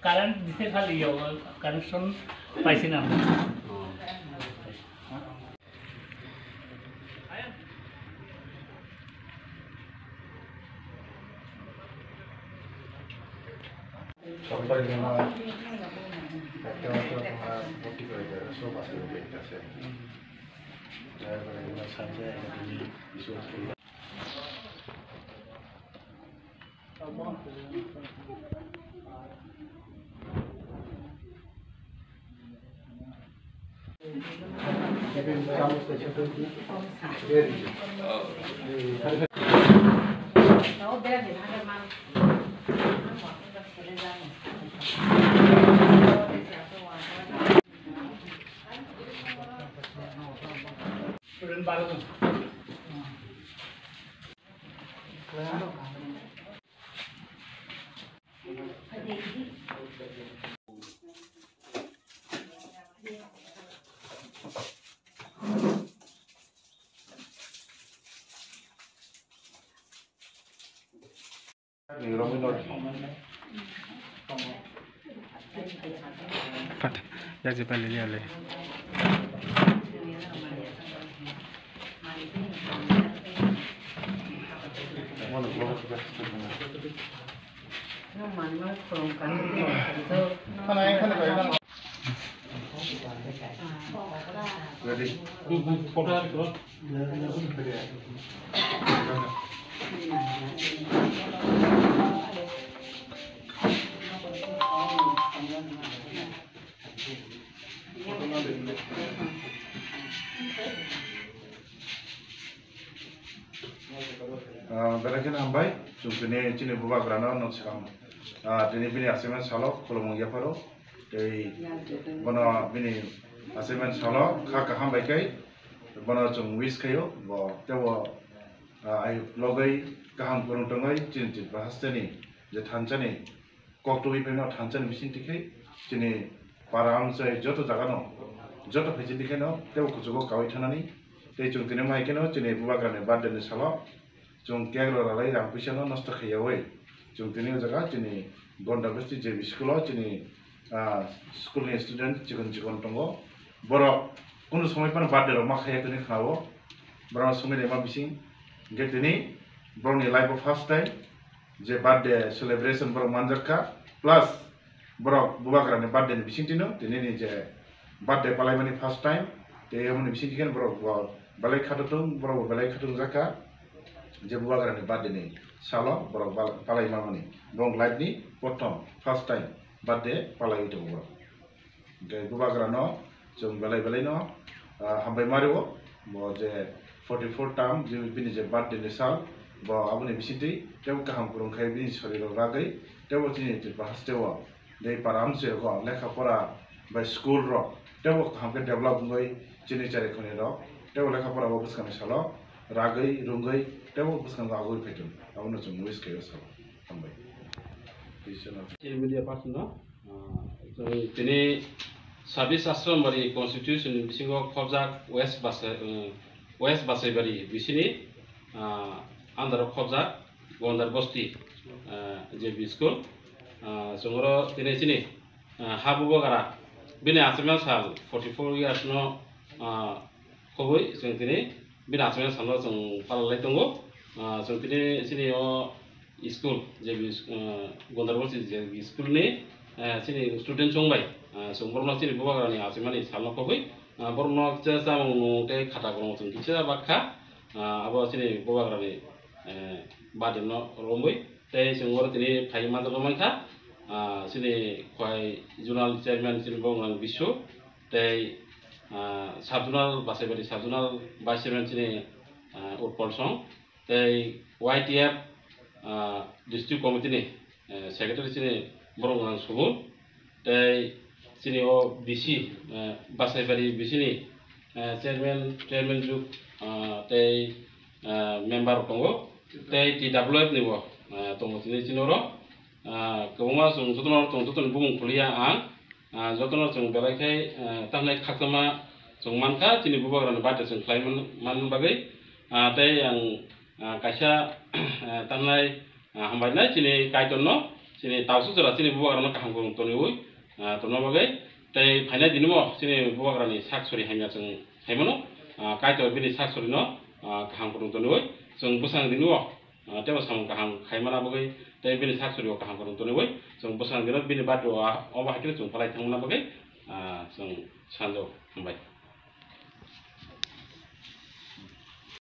কারেন্ট দিতে খালি কানেকশন পাইছি না সরকারি বিমা একটা মাত্র তোমার ভর্তি করে দেয় সব আছে বেড আছে তারপরে এগুলো সাথে কিছু অসুবিধা student 12 জন Jak je paling ni ale. Berakhir nambai, cuma ini buat kerana nak sekarang. Ini bini asemen salok, kalau mau ya paro, bana bini asemen salok, kah hambai kai, bana cuma wis kayo, tewa ay logai kaham kurung tenggai, cinta bahas ni, je thancani, kok tu ibu nak thancani mesin tikai, cini param saya jodoh jaga no, jodoh mesin tikai no, tewa kucugo kawai thanani, cuma tini mai keno, cini buat kerana badan ni salok. Jung keglo lalai rang pisah no nasta khayawai. Jung tini jaga cini gonda besti JB sekolah cini sekolah ni student cikon tunggu. Borok kono somai pan birthday ro mak khaya tini khawo. Borok somai ni ma bising. Get tini borok ni life of first time. Je birthday celebration borok manjak ka plus borok buka kerana birthday ni bising tini ni je birthday palai mani first time. Te mani bising tikan borok balai khatatung borok balai khatung jaka. Je buat kerana birthday ni, salah borok palai mama ni, borok live ni, potong first time birthday palai itu borok. Jadi buat kerana jom balai no, hambai mario, bo je 44 tahun je bini je birthday ni sal, bo abu ni bisiti, tewu kaham kurung kai bini sorry lo ragai, tewu sini je bahas tewu, dari param se ko lekha pora by school ro, tewu kaham ke develop ngoi, cini cari kone ro, tewu lekha pora bopus kami salah, ragai rungai. Tewo bukan agoi petun, aku nak cuma wis kaya sahaja, sampai. Ini media person no, ini service asram bari constitution bisingo khobjak west basai bari bisini andar khobjak gondar bosti JB school, sungro ini sini habu bagara, bini asal sal 44 years no khoboi, sung ini bina asal salo sung palai tunggu, sung sini school JB Gondarbosi JB school ni sini student sung bai, sung borno sini buka kerana asal ni salo khoboi, borno cesa mung te kata korang sung cesa bakha, abo sini buka kerana badan no romboi, te sung orang sini kai mata pemain sini kai jurnal chairman sini bawang bisu, te Sabjunal basai bari Sabjunal vice chairman sini Urpal Song, te YTF district committee ni secretary sini Borong Subur, te sini BC basai bari BC ni chairman juk, te member Kongo, te TWF ni bo, tunggu sini oro, kebuma sung tutur bung kuliah jotono sung belai kai tamnai khakama sung manka cini buka kerana baca sung klien man bagai, te yang kaisa tamnai hambai na chini kaiton no chini tausu jora chini bubagrano kaham kurung toniwi tono bagai tei phaina dinimo chini bubagrani saksori haimya chung haimono kaito bini saksori no kaham kurung toniwi chung busang dinimo tebo samung kaham khaimana bagai tei bini saksori o kaham kurung toniwi chung busang dino bini batu oba hakile chung palai thangmana bagai chung sanjo hambai